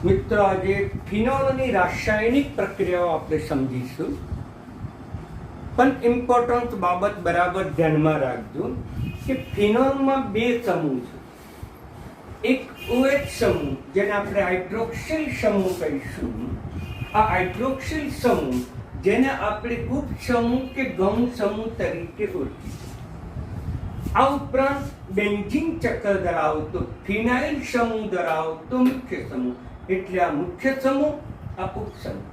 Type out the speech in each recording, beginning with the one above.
મિત્રો આજે ફિનોલની રાસાયણિક પ્રક્રિયાઓ આપણે સમજીશું, પણ ઇમ્પોર્ટન્ટ બાબત બરાબર ધ્યાનમાં રાખજો કે ફિનોલમાં બે સમૂહ છે. એક OH સમૂહ જેને આપણે હાઇડ્રોક્સિલ સમૂહ કહીશું. આ હાઇડ્રોક્સિલ સમૂહ જેને આપણે ઉપસમૂહ કે ગૌણ સમૂહ તરીકે ઓળખીશું. આ ઉપરાંત બેન્ઝીન ચક્ર ધરાવતો ફિનાઇલ સમૂહ ધરાવતો મુખ્ય સમૂહ, એટલે આ મુખ્ય સમૂહ, આ ઉપસમૂહ.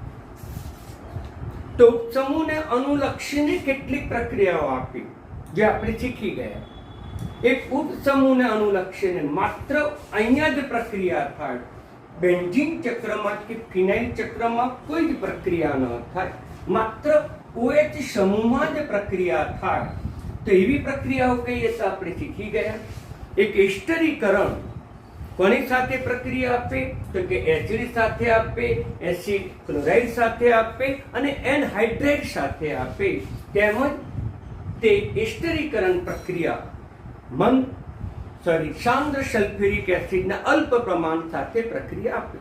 તો ઉપસમૂહને અનુલક્ષીને કેટલીક પ્રક્રિયાઓ આપી જે આપણે શીખી ગયા. એક ઉપસમૂહને અનુલક્ષીને માત્ર અહીંયા જ પ્રક્રિયા થાય, બેન્ઝીન ચક્રમાં કે ફિનાઇલ ચક્રમાં કોઈ જ પ્રક્રિયા ન થાય, માત્ર OH સમૂહમાં જ પ્રક્રિયા થાય. તો એવી પ્રક્રિયાઓ કહીએ તો આપણે શીખી ગયા. એક એસ્ટરીકરણ કોની સાથે પ્રક્રિયા આપે તો કે એસિડ સાથે આપે, એસિડ ક્લોરાઇડ સાથે આપે અને એનહાઇડ્રાઇડ સાથે આપે. તેમજ તે એસ્ટરીકરણ પ્રક્રિયા સાંદ્ર સલ્ફ્યુરિક એસિડના અલ્પ પ્રમાણ સાથે પ્રક્રિયા આપે.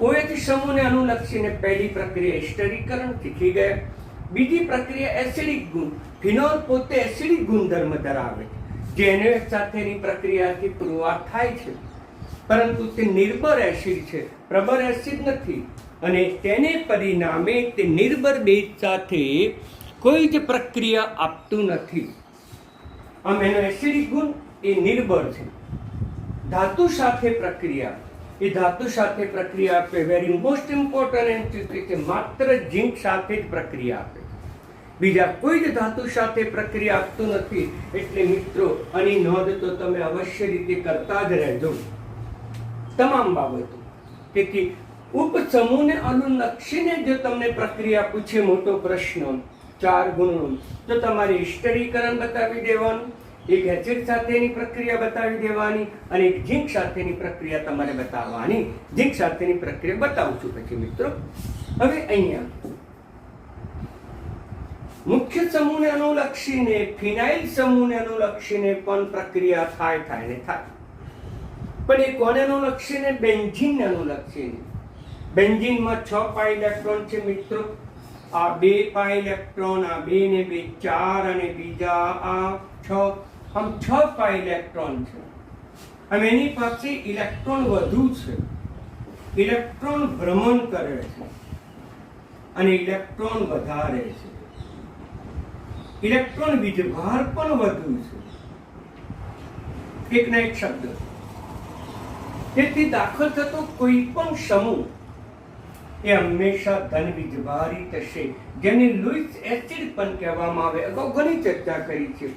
OH સમૂહને અનુલક્ષીને પહેલી પ્રક્રિયા એસ્ટરીકરણ શીખી ગયા. બીજી પ્રક્રિયા એસિડિક ગુણ. ફિનોલ પોતે એસિડિક ગુણધર્મ ધરાવે છે, જે NaOH સાથેની પ્રક્રિયાથી પુરવાર થાય છે, પરંતુ તે નિર્બળ એસિડ છે, પ્રબળ એસિડ નથી, અને તેને પરિણામે તે નિર્બળ બેઝ સાથે કોઈ જ પ્રક્રિયા આપતું નથી. આમ એનો એસિડિક ગુણ એ નિર્બળ છે. ધાતુ સાથે પ્રક્રિયા, એ ધાતુ સાથે પ્રક્રિયા આપે. વેરી મોસ્ટ ઇમ્પોર્ટન્ટ છે માત્ર ઝીંક સાથે જ પ્રક્રિયા આપે, બીજા કોઈ જ ધાતુ સાથે પ્રક્રિયા આપતું નથી. એટલે મિત્રો આની નોંધ તો તમે અવશ્ય રીતે કરતા જ રહેજો તમામ બાબતો. તેથી ઉપસમૂહને અનુલક્ષીને જો તમને પ્રક્રિયા પૂછે, મોટો પ્રશ્ન 4 ગુણનો, તો તમારે એસ્ટરીકરણ બતાવી દેવાનું, એક એસિડ સાથેની પ્રક્રિયા બતાવી દેવાની અને એક ઝીંક સાથેની પ્રક્રિયા તમારે બતાવવાની. ઝીંક સાથેની પ્રક્રિયા બતાવું છું પછી મિત્રો. હવે અહીંયા મુખ્ય સમૂહને અનુલક્ષીને ફિનાઇલ સમૂહને અનુલક્ષીને પણ પ્રક્રિયા થાય ને થાય. પણ એ કોને અનુલક્ષીને? બેન્ઝીનને અનુલક્ષીને. બેન્ઝીનમાં 6 પાઈ ઇલેક્ટ્રોન છે મિત્રો. આ 2 પાઈ ઇલેક્ટ્રોન, આ 2 ને 2 4 અને બીજા આ 6, આમ 6 પાઈ ઇલેક્ટ્રોન છે. આમ એની પાસે ઇલેક્ટ્રોન વધુ છે. ઇલેક્ટ્રોન ભ્રમણ કરે છે અને ઇલેક્ટ્રોન વધારે છે. ઇલેક્ટ્રોન વીજભાર પણ વધુ છે. એકના એક શબ્દ. તેથી દાખલ થતો કોઈ પણ સમૂહ એ હંમેશા ધન વીજભારી થશે, જેને લુઈસ એસિડ પણ કહેવામાં આવે. અગાઉ ઘણી ચર્ચા કરી છે.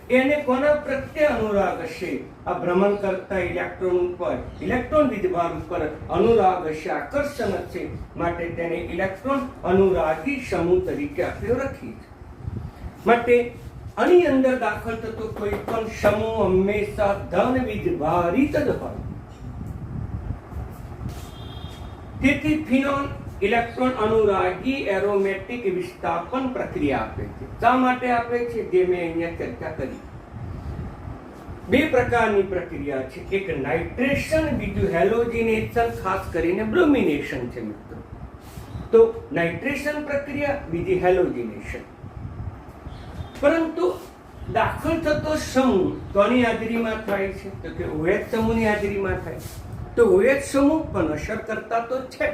એને કોના પ્રત્યે અનુરાગ હશે? આ ભ્રમણ કરતા ઇલેક્ટ્રોન ઉપર, ઇલેક્ટ્રોન વીજભાર ઉપર અનુરાગ હશે, આકર્ષણ હશે. માટે તેને ઇલેક્ટ્રોન અનુરાગી સમૂહ તરીકે આપણે ઓળખીએ છીએ. માટે આની અંદર દાખલ થતો કોઈ પણ સમૂહ હંમેશા ધન વીજભારિત જ હોય. તેથી ફિનોલ ઇલેક્ટ્રોન અનુરાગી એરોમેટિક વિસ્થાપન પ્રક્રિયા આપે છે. શા માટે આપે છે? જે મેં અહીંયા ચર્ચા કરી. 2 પ્રકારની પ્રક્રિયા છે. એક નાઇટ્રેશન, બીજું હેલોજિનેશન, ખાસ કરીને બ્રોમિનેશન છે મિત્રો. તો નાઇટ્રેશન પ્રક્રિયા, બીજી હેલોજિનેશન. પરંતુ દાખલ થતો સમૂહ કોની હાજરીમાં થાય છે? તો કે OH સમૂહની હાજરીમાં થાય. તો OH સમૂહ પણ અસર કરતા તો છે.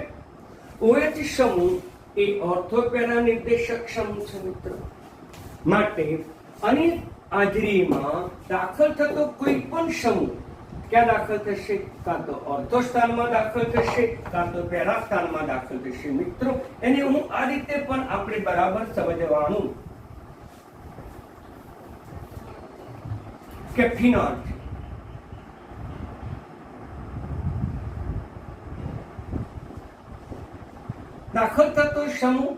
OH સમૂહ એ ઓર્થોપેરા નિર્દેશક સમૂહ છે મિત્રો. માટે આની હાજરીમાં દાખલ થતો કોઈ પણ સમૂહ ક્યાં દાખલ થશે? કાં તો ઓર્થો સ્થાનમાં દાખલ થશે, કાં તો પેરા સ્થાનમાં દાખલ થશે મિત્રો. એને હું આ રીતે પણ આપણે બરાબર સમજવાનું કે ફિનોલ દાખલ થતો સમૂહ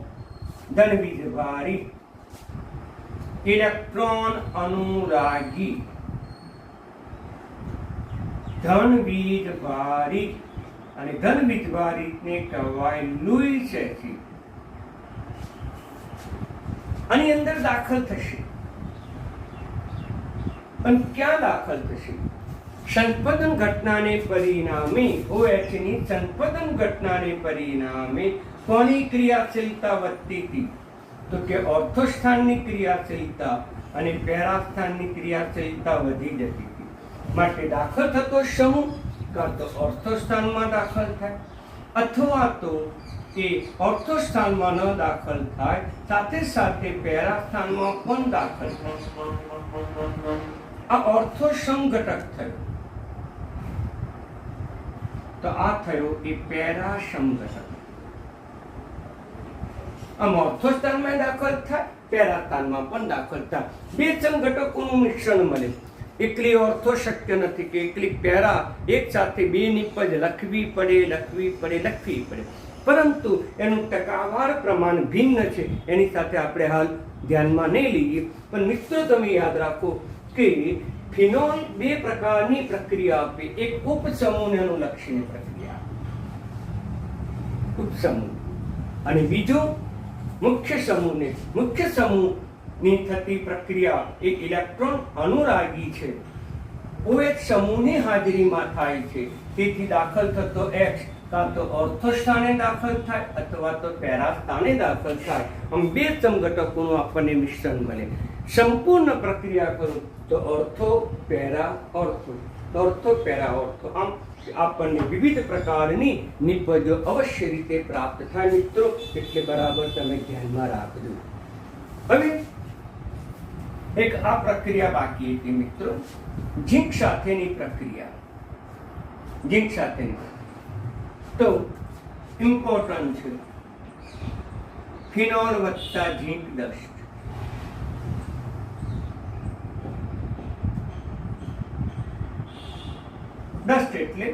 ધન વીજભારી, ઇલેક્ટ્રોન અનુરાગી, ધન વીજભારી, અને ધન વીજભારીને કહેવાય લુઈસ એસિડ. આની અંદર દાખલ થશે. પણ ક્યાં દાખલ થશે? સંપાદન ઘટનાને પરિણામે OH ની સંપાદન ઘટનાને પરિણામે કોની ક્રિયાશીલતા વધતી હતી? તો કે ઓર્થોસ્થાનની ક્રિયાશીલતા અને પેરાસ્થાનની ક્રિયાશીલતા વધી જતી હતી. માટે દાખલ થતો સમૂહ કાં તો ઓર્થોસ્થાનમાં દાખલ થાય અથવા તો એ ઓર્થોસ્થાનમાં ન દાખલ થાય, સાથે સાથે પેરાસ્થાનમાં પણ દાખલ થાય. આ ઓર્થો સમઘટક થયો. તો આ થયો એ પેરા સમઘટક. આમ ઓર્થોસ્થાનમાં દાખલ થાય, પેરાસ્થાનમાં પણ દાખલ થાય. બે સમઘટકોનું મિશ્રણ મળે. એકલી ઓર્થો શક્ય નથી કે એકલી પેરા એક સાથે બે નિપજ લખવી પડે, પરંતુ એનું ટકાવાર પ્રમાણ ભિન્ન છે. એની સાથે આપણે હાલ ધ્યાનમાં નહીં લઈએ, પણ મિત્રો તમે યાદ રાખો કે ફિનોલ બે પ્રકારની પ્રક્રિયા આપે. એક ઉપસમૂહ અને અનુલક્ષીની પ્રક્રિયા, ઉપસમૂહ, અને બીજો મુખ્ય સમૂહને. મુખ્ય સમૂહની થતી પ્રક્રિયા એ ઇલેક્ટ્રોન અનુરાગી છે. OH સમૂહની હાજરીમાં થાય છે. તેથી દાખલ થતો X કાં તો ઓર્થોસ્થાને દાખલ થાય અથવા તો પેરાસ્થાને દાખલ થાય. આમ બે સમઘટકોનું આપણને મિશ્રણ મળે. સંપૂર્ણ પ્રક્રિયા કરું તો ortho para ortho, ortho para ortho, આમ આપણને વિવિધ પ્રકારની નિપજો અવશ્ય રીતે પ્રાપ્ત થાય મિત્રો. એટલે બરાબર તમે ધ્યાનમાં રાખજો. હવે એક આ પ્રક્રિયા બાકી હતી મિત્રો, ઝીંક સાથેની પ્રક્રિયા. ઝીંક સાથેની તો ઇમ્પોર્ટન્ટ છે. ફિનોલ વત્તા ઝીંક ડસ્ટ. ડસ્ટ એટલે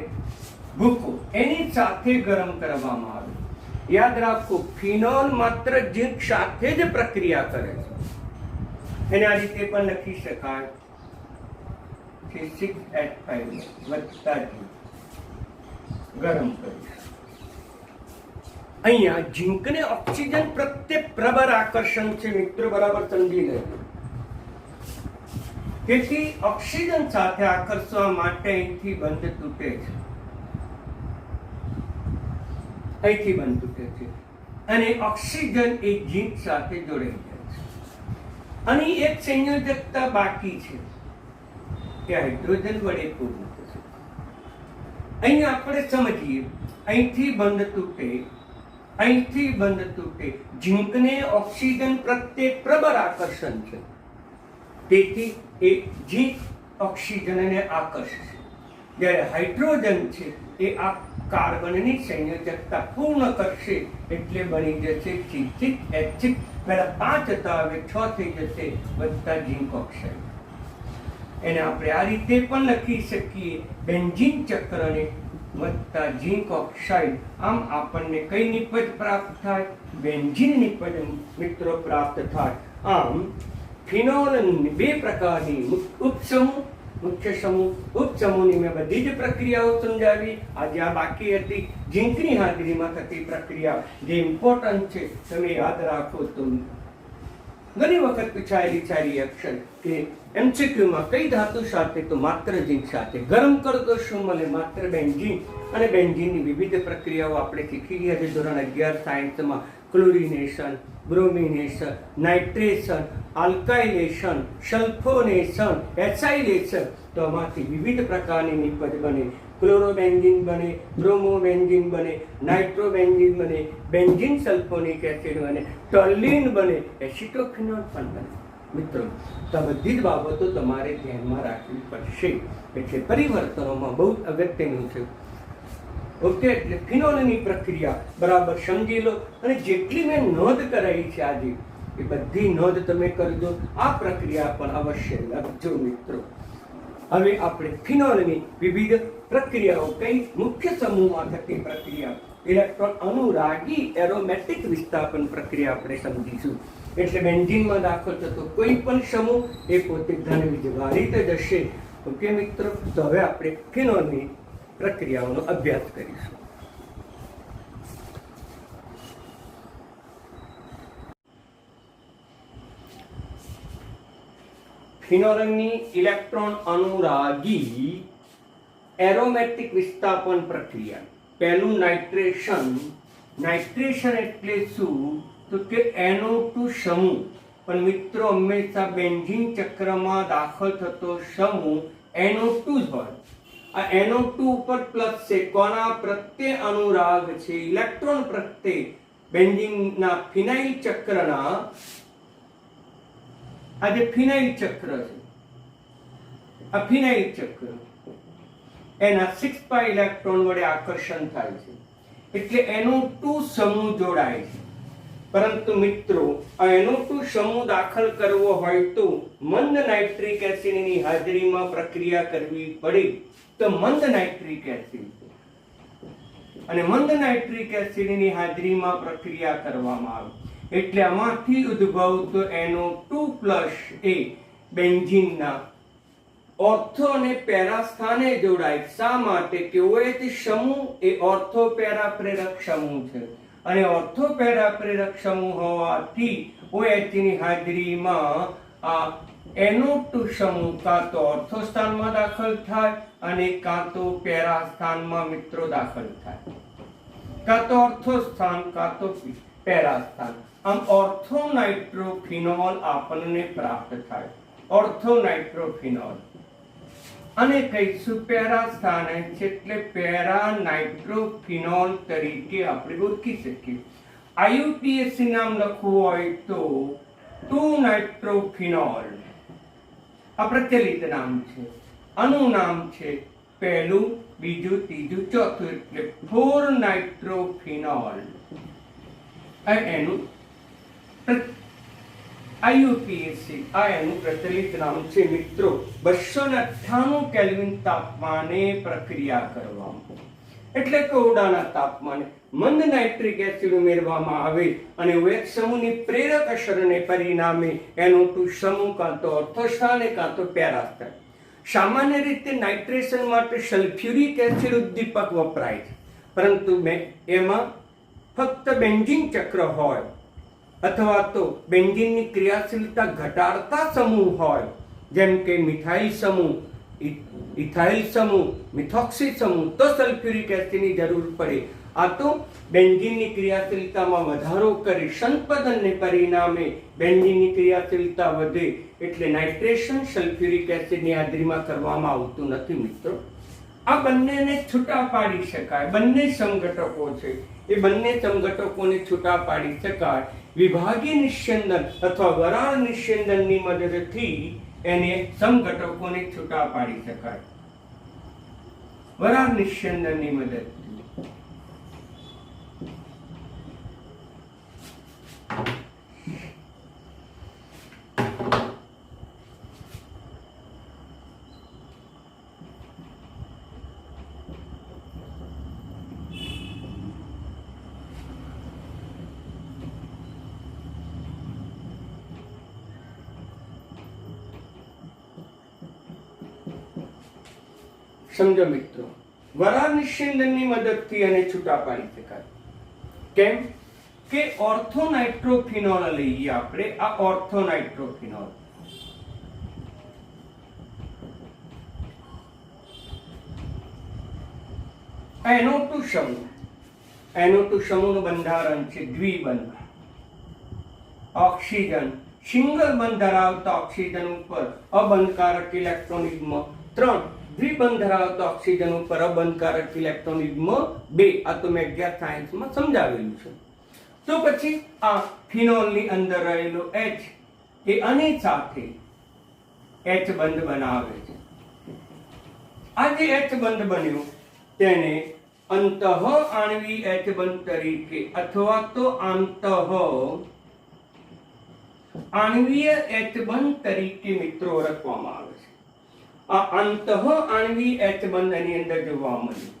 ભૂકો, એની સાથે ગરમ કરવામાં આવે. યાદ રાખો, ફિનોલ માત્ર ઝીંક સાથે જ પ્રક્રિયા કરે છે. એને આ રીતે પણ લખી શકાય કે 6H5 વત્તા ઝીંક ગરમ કરીશું. અહીંયા ઝીંકને ઓક્સિજન પ્રત્યે પ્રબળ આકર્ષણ છે મિત્રો, બરાબર સમજી લેજો. તેથી ઓક્સિજન સાથે આકર્ષવા માટે અહીંથી બંધ તૂટે છે, અહીંથી બંધ તૂટે છે, અને ઓક્સિજન એ ઝીંક સાથે જોડાઈ જાય છે. અને એક સંયોજકતા બાકી છે કે હાઇડ્રોજન વડે પૂર્ણ થશે. અહીં આપણે સમજીએ, અહીંથી બંધ તૂટે, અહીંથી બંધ તૂટે. ઝીંકને ઓક્સિજન પ્રત્યે પ્રબળ આકર્ષણ છે, તેથી એ ઝીંક ઓક્સિજનને આકર્ષશે. જ્યારે હાઇડ્રોજન છે એ આ કાર્બનની સંયોજકતા પૂર્ણ કરશે, એટલે બની જશે C6H6. પહેલા 5 હતા, હવે 6 થઈ જશે, વત્તા ઝીંક ઓક્સાઇડ. એને આપણે આ રીતે પણ લખી શકીએ, બેન્ઝીન ચક્રને વત્તા ઝીંક ઓક્સાઇડ. આમ આપણને કઈ નિપજ પ્રાપ્ત થાય? બેન્ઝીન નિપજ મિત્રો પ્રાપ્ત થાય. આમ ફિનોલ બે પ્રકારની, ઉપસમૂહ, મુખ્ય સમૂહ, ઉપસમૂહની મેં બધી જ પ્રક્રિયાઓ સમજાવી. આજે આ બાકી હતી ઝીંકની હાજરીમાં થતી પ્રક્રિયા, જે ઇમ્પોર્ટન્ટ છે. તમે યાદ રાખો તો ઘણી વખત પૂછાયેલી છે રિએક્શન કે MCQમાં કઈ ધાતુ સાથે? તો માત્ર ઝીંક સાથે. ગરમ કરો તો શું મળે? માત્ર બેન્ઝીન. અને બેન્ઝીનની વિવિધ પ્રક્રિયાઓ આપણે શીખી ગયા છે ધોરણ 11 સાયન્સમાં. Chlorination, bromination, nitration, alkylation, સલ્ફોનેશન, acylation. તો આમાંથી વિવિધ પ્રકારની નિપજ બને. ક્લોરોબેન્ઝીન બને, બ્રોમોબેન્ઝીન બને, નાઇટ્રોબેન્ઝીન બને, બેન્ઝીન સલ્ફોનિક એસિડ બને, ટોલ્યુઇન બને, એસિટોફિનોલ પણ બને. મિત્રો, તો આ બધી જ બાબતો તમારે ધ્યાનમાં રાખવી પડશે. એટલે પરિવર્તનોમાં બહુ અગત્યનું છે. ઓકે, એટલે ફિનોલની પ્રક્રિયા બરાબર સમજી લો. અને જેટલી મેં નોંધ કરાવી છે આજે, એ બધી નોંધ તમે કરજો. આ પ્રક્રિયા પણ અવશ્ય લખજો મિત્રો. હવે આપણે ફિનોલની વિવિધ પ્રક્રિયાઓ, કઈ મુખ્ય સમૂહમાં થતી પ્રક્રિયા, ઇલેક્ટ્રોન અનુરાગી એરોમેટિક વિસ્થાપન પ્રક્રિયા આપણે સમજીશું. એટલે બેન્ઝીનમાં દાખલ થતો કોઈ પણ સમૂહ એ પોતે ધન વીજભારિત જ હશે. ઓકે મિત્રો, તો હવે આપણે ફિનોલની પ્રક્રિયાઓનો અભ્યાસ કરીશું. ફિનોલની ઇલેક્ટ્રોન અનુરાગી એરોમેટિક વિસ્થાપન પ્રક્રિયા. પહેલું નાઇટ્રેશન એટલે શું? તો કે NO2 સમૂહ. પણ મિત્રો હંમેશા બેન્ઝીન ચક્રમાં દાખલ થતો સમૂહ NO2 જ હોય. આ NO2 ઉપર પ્લસ છે. કોના પ્રત્યે અનુરાગ છે? ઇલેક્ટ્રોન પ્રત્યે. બેન્ઝીનના ફિનાઇલ ચક્રના આ જે ફિનાઇલ ચક્ર છે, આ ફિનાઇલ ચક્ર એના 6 પાઈ ઇલેક્ટ્રોન વડે આકર્ષણ થાય છે, એટલે NO2 સમૂહ જોડાય છે. પરંતુ મિત્રો આ NO2 સમૂહ દાખલ કરવો હોય તો મંદ નાઇટ્રિક એસિડની હાજરીમાં પ્રક્રિયા કરવી પડે. તો મંદ નાઇટ્રિક એસિડ અને મંદ નાઇટ્રિક એસિડની હાજરીમાં પ્રક્રિયા કરવામાં આવે એટલે આમાંથી ઉદ્ભવતો NO2+ એ બેન્ઝીનના ઓર્થો અને પેરા સ્થાને જોડાય. શા માટે? કે OH સમૂહ એ ઓર્થો પેરા પ્રેરક સમૂહ છે અને ઓર્થો પેરા પ્રેરક સમૂહ હોવાથી OH ની હાજરીમાં આ NO2 સમૂહ કાં તો ઓર્થો સ્થાનમાં દાખલ થાય અને કાં તો પેરા સ્થાનમાં મિત્રો દાખલ થાય. કાં તો ઓર્થો સ્થાન કાં તો પેરા સ્થાન. આમ ઓર્થો નાઇટ્રોફિનોલ આપણને પ્રાપ્ત થાય. ઓર્થો નાઇટ્રોફિનોલ અને કહીશું પેરા સ્થાને છે એટલે પેરા નાઇટ્રોફિનોલ તરીકે આપણે ઓળખી શકીએ. IUPAC નામ લખવું હોય તો 2 નાઇટ્રોફિનોલ આ પ્રચલિત નામ છે. આનું નામ છે પહેલું, બીજું, ત્રીજું, ચોથું એટલે 4 નાઇટ્રોફિનોલ. એનું IUPAC આ એનું પ્રચલિત નામ છે મિત્રો. 298 કેલ્વિન તાપમાને પ્રક્રિયા કરવામાં એટલે કે ઓરડાના તાપમાને મંદ નાઇટ્રિક એસિડ ઉમેરવામાં આવે અને OH સમૂહની પ્રેરક અસરને પરિણામે NO2 સમૂહ કાં તો ઓર્થો સ્થાને કાં તો પેરા સ્થાને. સામાન્ય રીતે નાઇટ્રેશન માટે સલ્ફ્યુરિક એસિડ ઉદ્દીપક વપરાય છે, પરંતુ એમાં ફક્ત બેન્ઝીન ચક્ર હોય અથવા તો બેન્ઝીનની ક્રિયાશીલતા ઘટાડતા સમૂહ હોય, જેમ કે મિથાઇલ સમૂહ, ઇથાઇલ સમૂહ, મિથોક્સી સમૂહ, તો સલ્ફ્યુરિક એસિડની જરૂર પડે. આ તો બેન્ઝીનની ક્રિયાશીલતામાં વધારો કરી સંપદનને પરિણામે બેન્ઝીનની ક્રિયાશીલતા વધે એટલે નાઇટ્રેશન સલ્ફ્યુરિક એસિડની હાજરીમાં કરવામાં આવતું નથી મિત્રો. આ બંનેને છૂટા પાડી શકાય. બંને સંઘટકો છે, એ બંને સંઘટકોને છૂટા પાડી શકાય વિભાગીય નિસ્યંદન અથવા વરાળ નિસ્યંદનની મદદથી. એને સંઘટકોને છૂટા પાડી શકાય વરાળ નિસ્યંદનની મદદથી. સમજો મિત્રો, વરાળ નિસ્યંદનની મદદથી એને છૂટા પાડી શકાય. કેમ? કે ઓર્થો નાઇટ્રોફિનોલ લઈએ આપણે. આ ઓર્થો નાઇટ્રોફિનોલ NO2 સમૂહ. NO2 સમૂહનું બંધારણ છે દ્વિબંધ. ઓક્સિજન સિંગલ બંધ ધરાવતા ઓક્સિજન ઉપર અબંધકારક ઇલેક્ટ્રોન યુગ્મ 3, દ્વિબંધ ધરાવતા ઓક્સિજન ઉપર અબંધકારક ઇલેક્ટ્રોન યુગ્મ 2. આ તો મેં અગિયાર સાયન્સમાં સમજાવેલું છે. તો પછી આ ફિનોલની અંદર રહેલો H એ આની સાથે H બંધ બનાવે છે. આ જે H બંધ બન્યું તેને અંતઃ આણ્વીય H બંધ તરીકે અથવા તો આંતઃ આણ્વીય H બંધ તરીકે મિત્રો ઓળખવામાં આવે છે. આ અંતઃ આણ્વીય H બંધ એની અંદર જોવા મળ્યું.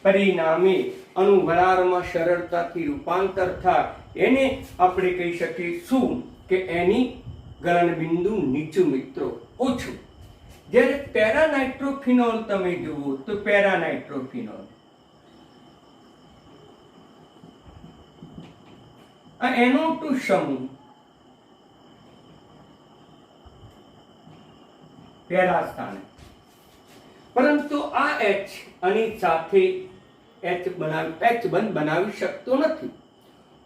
પરિણામે અણુ વરાળમાં સરળતાથી રૂપાંતર થાય. એને આપણે કહી શકીએ શું કે એની ગલન બિંદુ નીચું મિત્રો, ઓછું. જ્યારે પેરાનાઇટ્રોફિનોલ તમે જુઓ તો પેરાનાઇટ્રોફિનોલ આ NO2 સમૂહ પેરા સ્થાને, પરંતુ આ H આની સાથે H બંધ બનાવી શકતો નથી.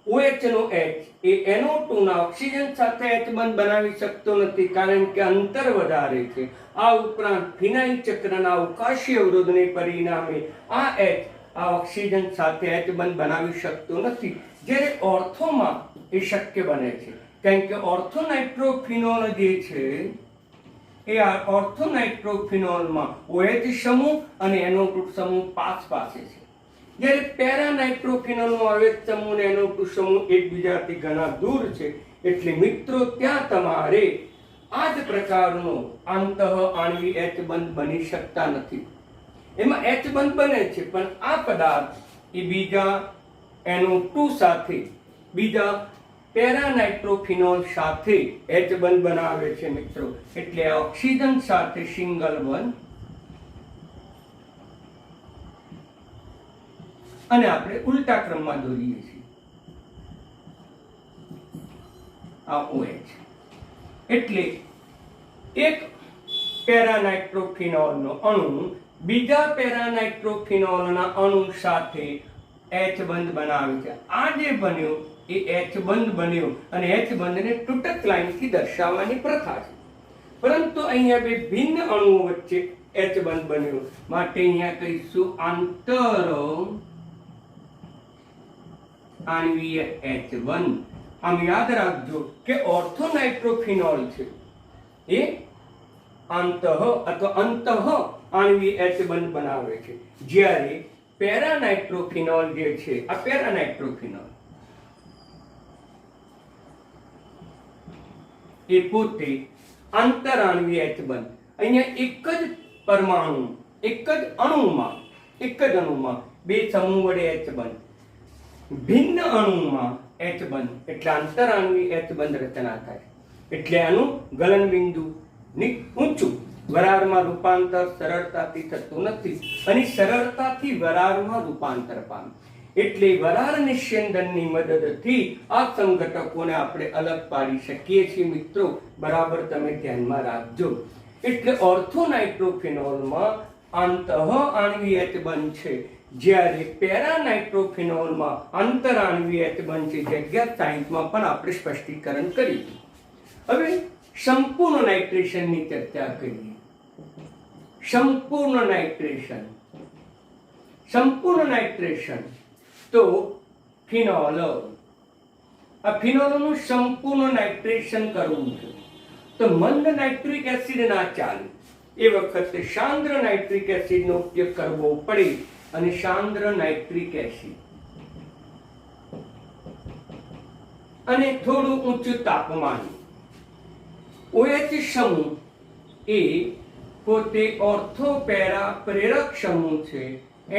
OH નો H એ NO2 ના ઓક્સિજન સાથે H બંધ બનાવી શકતો નથી, કારણ કે અંતર વધારે છે. આ ઉપરાંત ફિનાઇલ ચક્રના અવકાશી અવરોધને પરિણામે આ H આ ઓક્સિજન સાથે H બંધ બનાવી શકતો નથી. જ્યારે ઓર્થોમાં એ શક્ય બને છે, કારણ કે ઓર્થોનાઇટ્રોફિનોલ જે છે એ આ ઓર્થોનાઇટ્રોફિનોલમાં OH સમૂહ અને NO2 સમૂહ પાસે છે. જ્યારે પેરાનાઇટ્રોફિનોલમાં OH સમૂહ અને NO2 સમૂહ એકબીજાથી ઘણા દૂર છે. એટલે મિત્રો ત્યાં તમારે આ જ પ્રકારનો આંતઃ આણ્વીય H બંધ બની શકતા નથી. એમાં H બંધ બને છે, પણ આ પદાર્થ એ બીજા NO2 સાથે, બીજા પેરાનાઇટ્રોફિનોલ સાથે H બંધ બનાવે છે મિત્રો. એટલે ઓક્સિજન સાથે સિંગલ બંધ, અને આપણે ઉલટા ક્રમમાં દોરીએ છીએ આ OH. એટલે એક પેરાનાઇટ્રોફિનોલનો અણુ બીજા પેરાનાઇટ્રોફિનોલના અણુ સાથે H બંધ બનાવે છે. આ જે બન્યું એ H બંધ બન્યું, અને H બંધને તૂટક લાઈનથી દર્શાવવાની પ્રથા છે. પરંતુ અહીંયા બે ભિન્ન અણુઓ વચ્ચે H બંધ બન્યું, માટે અહીંયા કહીશું આંતર આણ્વીય H બંધ. આમ યાદ રાખજો કે ઓર્થોનાઇટ્રોફિનોલ છે એ અંતઃ આણ્વીય H બંધ બનાવે છે, જ્યારે પેરાનાઇટ્રોફિનોલ જે છે, આ પેરાનાઇટ્રોફિનોલ એ પોતે આંતરાણ્વીય H બંધ. અહીંયા એક જ પરમાણુ, એક જ અણુમાં બે સમૂહ વડે H બંધ, ભિન્ન અણુમાં H બંધ, એટલે આંતરાણ્વીય H બંધ રચના થાય. એટલે આનું ગલન બિંદુ ઊંચું, વરાળમાં રૂપાંતર સરળતાથી થતું નથી, અને સરળતાથી વરાળમાં રૂપાંતર પામે. એટલે વરાળ નિસ્યંદનની મદદથી આ સંઘટકોને આપણે અલગ પાડી શકીએ છીએ મિત્રો. બરાબર તમે ધ્યાનમાં રાખજો. એટલે ઓર્થોનાઇટ્રોફિનોલમાં આંતઃ આણ્વીય H બંધ છે, જ્યારે પેરાનાઇટ્રોફિનોલમાં આંતરાણ્વીય H બંધ છે. જગ્યા સાયન્સમાં પણ આપણે સ્પષ્ટીકરણ કર્યું. હવે સંપૂર્ણ નાઇટ્રેશનની ચર્ચા કરીએ. સંપૂર્ણ નાઇટ્રેશન તો ફિનોલ. આ ફિનોલનું સંપૂર્ણ નાઇટ્રેશન કરવું છે તો મંદ નાઇટ્રિક એસિડ ના ચાલે. એ વખતે સાંદ્ર નાઇટ્રિક એસિડનો ઉપયોગ કરવો પડે, અને સાંદ્ર નાઇટ્રિક એસિડ અને થોડું ઊંચું તાપમાન. OH સમૂહ એ પોતે ઓર્થોપેરા પ્રેરક સમૂહ છે.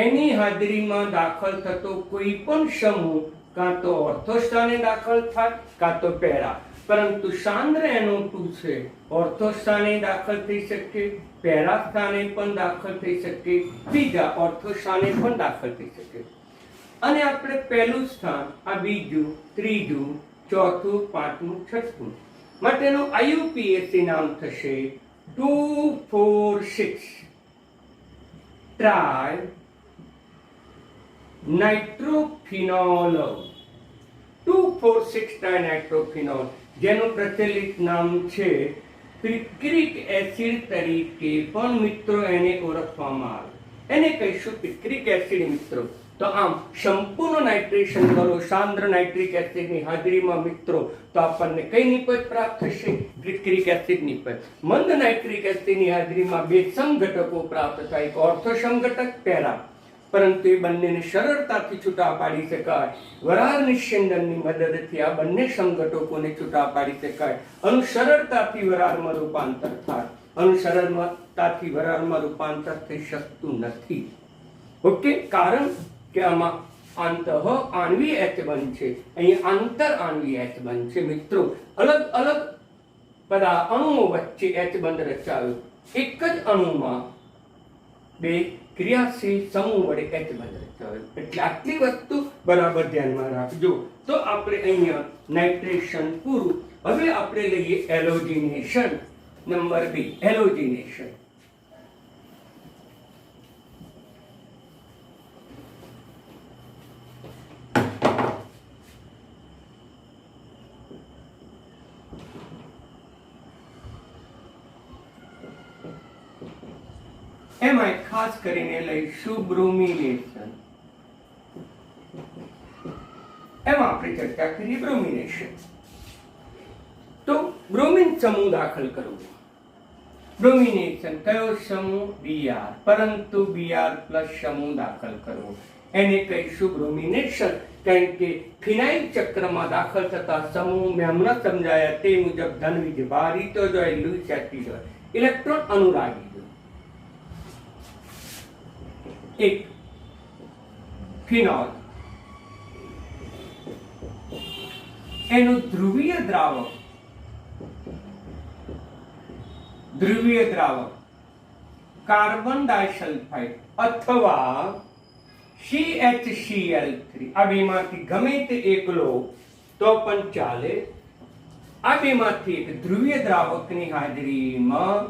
એની હાજરીમાં દાખલ થતો કોઈ પણ સમૂહ કાં તો ઓર્થો સ્થાને દાખલ થાય, કાં તો પેરા. પરંતુ સાંદ્ર NO2 છે, ઓર્થો સ્થાને દાખલ થઈ શકે, પેરા સ્થાને પણ દાખલ થઈ શકે, બીજા ઓર્થો સ્થાને પણ દાખલ થઈ શકે. અને આપણે પહેલું સ્થાન, આ બીજું, ત્રીજું, ચોથું, પાંચમું, છઠ્ઠું માટેનું IUPAC નામ થશે 2,4,6 ટ્રાય નાઇટ્રોફિનોલ. 2,4,6 ટ્રાય નાઇટ્રોફિનોલ, જેનું પ્રચલિત નામ છે પિક્રિક એસિડ તરીકે પણ મિત્રો એને ઓળખવામાં આવે. એને કહીશું પિક્રિક એસિડ મિત્રો. તો આમ સંપૂર્ણ નાઇટ્રેશન કરો સાંદ્ર નાઇટ્રિક એસિડની હાજરીમાં મિત્રો, તો આપણને કઈ નિપજ પ્રાપ્ત થશે? પિક્રિક એસિડ નિપજ. મંદ નાઇટ્રિક એસિડની હાજરીમાં બે સમઘટકો પ્રાપ્ત થાય, એક ઓર્થો સમઘટક, પેરા. પરંતુ એ બંનેને સરળતાથી છૂટા પાડી શકાય. વરાળ નિસ્યંદનની મદદથી આ બંને સમઘટકોને છૂટા પાડી શકાય. સરળતાથી વરાળમાં રૂપાંતર થાય. સરળતાથી વરાળમાં રૂપાંતર થઈ શકતું નથી. ઓકે, કારણ કે આમાં આંતઃ આણ્વીય H બંધ છે, અહીં આંતર આણ્વીય H બંધ છે મિત્રો. અલગ અલગ બધા અણુઓ વચ્ચે H બંધ રચાયો. એક જ અણુમાં બે ક્રિયાશીલ સમૂહ વડે H બંધ રચાયો. એટલે આટલી વસ્તુ બરાબર ધ્યાનમાં રાખજો. તો આપણે અહીંયા નાઇટ્રેશન પૂરું. હવે આપણે લઈએ એલોજીનેશન. નંબર 2, એલોજીનેશન. એમાં ખાસ કરીને લઈશું બ્રોમિનેશન. એમાં આપણે ચર્ચા કરીએ બ્રોમિનેશન. તો બ્રોમિન સમૂહ દાખલ કરવો. બ્રોમિનેશન કયો સમૂહ? Br, પરંતુ Br પ્લસ સમૂહ દાખલ કરવો એને કહીશું બ્રોમિનેશન. કારણ કે ફિનાઇલ ચક્રમાં દાખલ થતા સમૂહ મેં હમણાં સમજાયા તે મુજબ ધન વિધ ભારિતો જ હોય, લૂઇસ એસિડ હોય, ઇલેક્ટ્રોન અનુરાગી હોય. એક ફિનોલ એનું ધ્રુવીય દ્રાવક કાર્બન ડાયસલ્ફાઇડ અથવા CHCl3 આ બેમાંથી ગમે તે એક લો તો પણ ચાલે. આ બેમાંથી એક ધ્રુવીય દ્રાવકની હાજરીમાં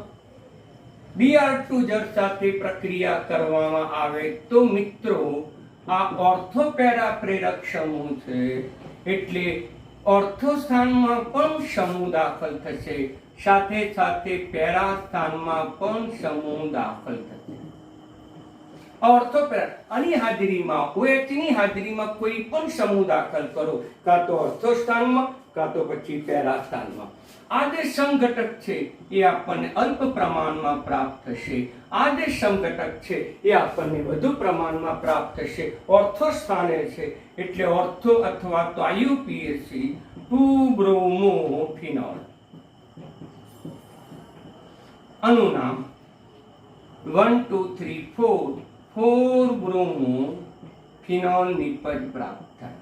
Br2 જળ સાથે પ્રક્રિયા કરવામાં આવે તો મિત્રો આ ઓર્થોપેરા પ્રેરક સમૂહ છે. એટલે ઓર્થો સ્થાનમાં પણ સમૂહ દાખલ થશે, સાથે સાથે પેરા સ્થાનમાં પણ સમૂહ દાખલ થશે. ઓર્થોપેરા આની હાજરીમાં OH ની હાજરીમાં કોઈ પણ સમૂહ દાખલ કરો, કાં તો ઓર્થો સ્થાનમાં કાં તો પછી પેરા સ્થાનમાં. આ જે સમઘટક છે એ આપણને અલ્પ પ્રમાણમાં પ્રાપ્ત થશે. આ જે સમઘટક છે એ આપણને વધુ પ્રમાણમાં પ્રાપ્ત થશે ઓર્થો સ્થાને છે. એટલે ઓર્થો અથવા તો IUPAC 2-bromo-phenol. આનું નામ 1 2 3 4 4-bromo-phenol નિપજ પ્રાપ્ત થાય.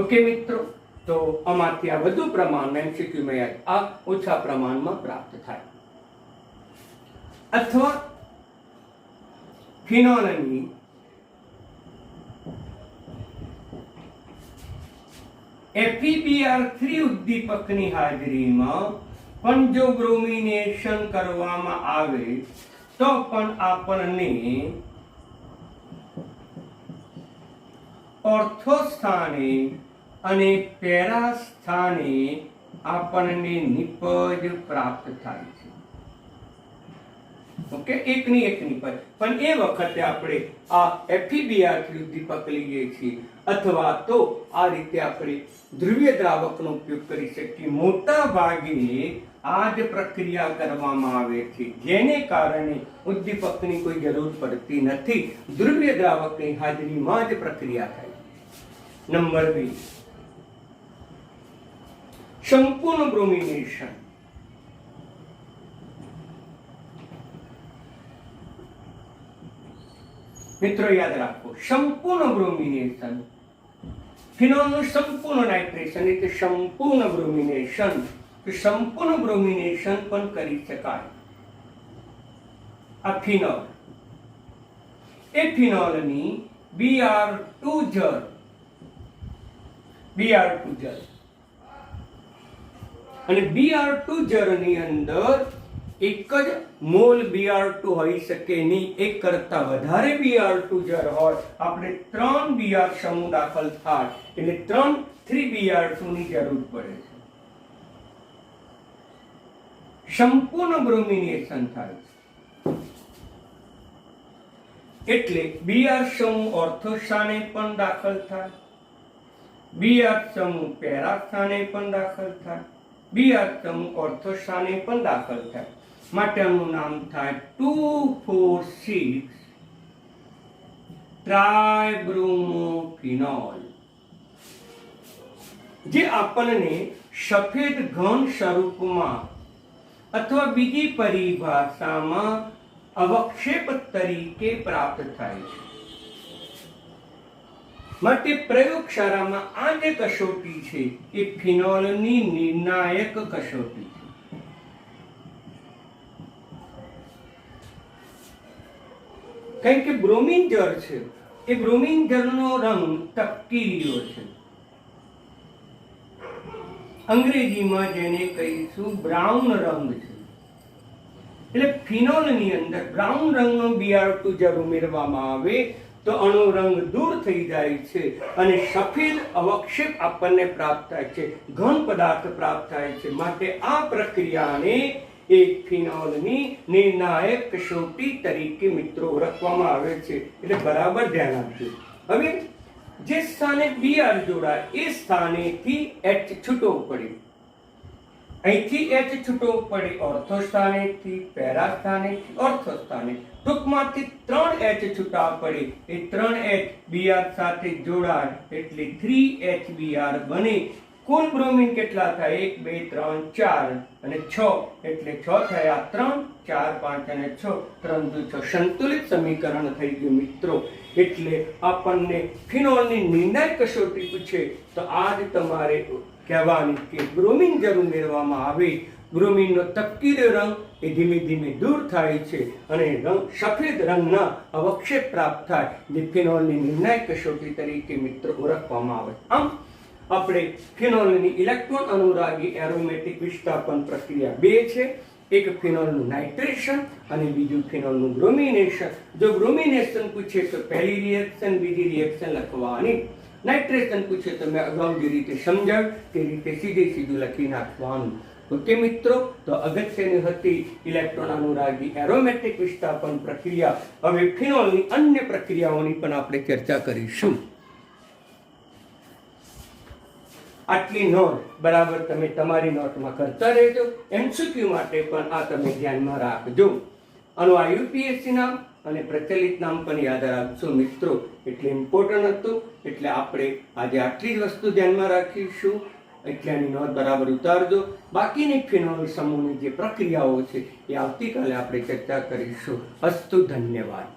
ઓકે મિત્રો, તો આમાંથી આ વધુ પ્રમાણમાં MCQ માં યાદ, આ ઓછા પ્રમાણમાં પ્રાપ્ત થાય. અથવા ફિનોલની FeBr3 ઉદ્દીપકની હાજરીમાં પણ જો બ્રોમિનેશન કરવામાં આવે તો પણ આપણને ઓર્થો સ્થાને અને પેરા સ્થાને આપણને નિપજ પ્રાપ્ત થાય છે. ઓકે, એકની એક નિપજ. પણ એ વખતે આપણે આ FeBr3 ઉદ્દીપક લઈએ છીએ અથવા તો આ રીતે આપણે ધ્રુવીય દ્રાવકનો ઉપયોગ કરી શકીએ. મોટા ભાગે આ જ પ્રક્રિયા કરવામાં આવે છે, જેને કારણે ઉદ્દીપકની કોઈ જરૂર પડતી નથી. ધ્રુવીય દ્રાવકની હાજરીમાં જ પ્રક્રિયા થાય. નંબર 2, સંપૂર્ણ બ્રોમિનેશન. મિત્રો યાદ રાખો, સંપૂર્ણ બ્રોમિનેશન, ફિનોલનું સંપૂર્ણ નાઇટ્રેશન એટલે સંપૂર્ણ બ્રોમિનેશન. સંપૂર્ણ બ્રોમિનેશન પણ કરી શકાય. આ ફિનોલ એ ફિનોલની Br2 જળ અને Br2 જળની અંદર એક જ મોલ Br2 હોઈ શકે નહીં. એક કરતા વધારે Br2 જળ હોય, આપણે 3 Br સમૂહ દાખલ થાય એટલે 3 Br2 ની જરૂર પડે છે. સંપૂર્ણ બ્રોમિનેશન થાય છે એટલે Br સમૂહ ઓર્થો સ્થાને પણ દાખલ થાય, Br સમૂહ પેરા સ્થાને પણ દાખલ થાય, Br સમૂહ ઓર્થો સ્થાને પણ દાખલ થાય. માટેનું નામ થાય 2,4,6 ટ્રાયબ્રોમોફિનોલ, જે આપણને સફેદ ઘન સ્વરૂપમાં અથવા બીજી પરિભાષામાં અવક્ષેપ તરીકે પ્રાપ્ત થાય છે. માટે પ્રયોગશાળામાં આ જે કસોટી છે એ ફિનોલની નિર્ણાયક કસોટી છે. કારણ કે બ્રોમિન જળ છે એ બ્રોમિન જળનો રંગ તપકીરીઓ છે. અંગ્રેજીમાં જેને કહીશું બ્રાઉન રંગ છે. એટલે ફિનોલની અંદર બ્રાઉન રંગનો Br2 જળ ઉમેરવામાં આવે તો અણુ રંગ દૂર થઈ જાય છે અને સફેદ અવક્ષેપ આપણને પ્રાપ્ત થાય છે, ઘન પદાર્થ પ્રાપ્ત થાય છે. માટે આ પ્રક્રિયાને એ ફિનોલની નિર્ણાયક કસોટી તરીકે મિત્રો ઓળખવામાં આવે છે. એટલે બરાબર ધ્યાન આપજો. હવે જે સ્થાને Br જોડાય એ સ્થાનેથી H છૂટો પડે. અહીંથી H છૂટો પડે ઓર્થો સ્થાનેથી, પેરા સ્થાનેથી, ઓર્થો સ્થાને. ટૂંકમાંથી 3 H છૂટા પડે. એ 3 H Br સાથે જોડાય એટલે 3HBr બને. કુલ બ્રોમિન કેટલા થાય? 1 2 3 4 અને 6 એટલે 6 થયા. 3 4 5 અને 6 3 2 6 સંતુલિત સમીકરણ થઈ ગયું મિત્રો. એટલે આપણને ફિનોલની નિર્ણાયક કસોટી પૂછે તો આજ તમારે કહેવાની કે બ્રોમિન જરૂર મેળવવામાં આવે. બ્રોમિનનો તપકીરો રંગ એ ધીમે ધીમે દૂર થાય છે અને રંગ સફેદ રંગના અવક્ષેપ પ્રાપ્ત થાય, જે ફિનોલની નિર્ણાયક કસોટી તરીકે મિત્રો ઓળખવામાં આવે. આમ આપણે ફિનોલની ઇલેક્ટ્રોન અનુરાગી એરોમેટિક વિસ્થાપન પ્રક્રિયા બે છે. એક ફિનોલનું નાઇટ્રેશન અને બીજું ફિનોલનું બ્રોમિનેશન. જો બ્રોમિનેશન પૂછે તો પહેલી રિએક્શન, બીજી રિએક્શન લખવાની. નાઇટ્રેશન પૂછે તો મેં અગાઉ જે રીતે સમજાવ્યું તે રીતે સીધું લખી નાખવાનું. ઓકે મિત્રો, તો અગત્યની હતી ઇલેક્ટ્રોન અનુરાગી એરોમેટિક વિસ્થાપન પ્રક્રિયા. હવે ફિનોલની અન્ય પ્રક્રિયાઓની પણ આપણે ચર્ચા કરીશું. આટલી નોંધ બરાબર તમે તમારી નોટમાં કરતા રહેજો. MCQ માટે પણ આ તમે ધ્યાનમાં રાખજો. આનું આ UPSC નામ અને પ્રચલિત નામ પણ યાદ રાખજો મિત્રો. એટલે ઇમ્પોર્ટન્ટ હતું. એટલે આપણે આજે આટલી જ વસ્તુ ધ્યાનમાં રાખીશું. એટલે આની નોંધ બરાબર ઉતારજો. બાકીની ફિનોલ સમૂહની જે પ્રક્રિયાઓ છે એ આવતીકાલે આપણે ચર્ચા કરીશું. અસ્તુ, ધન્યવાદ.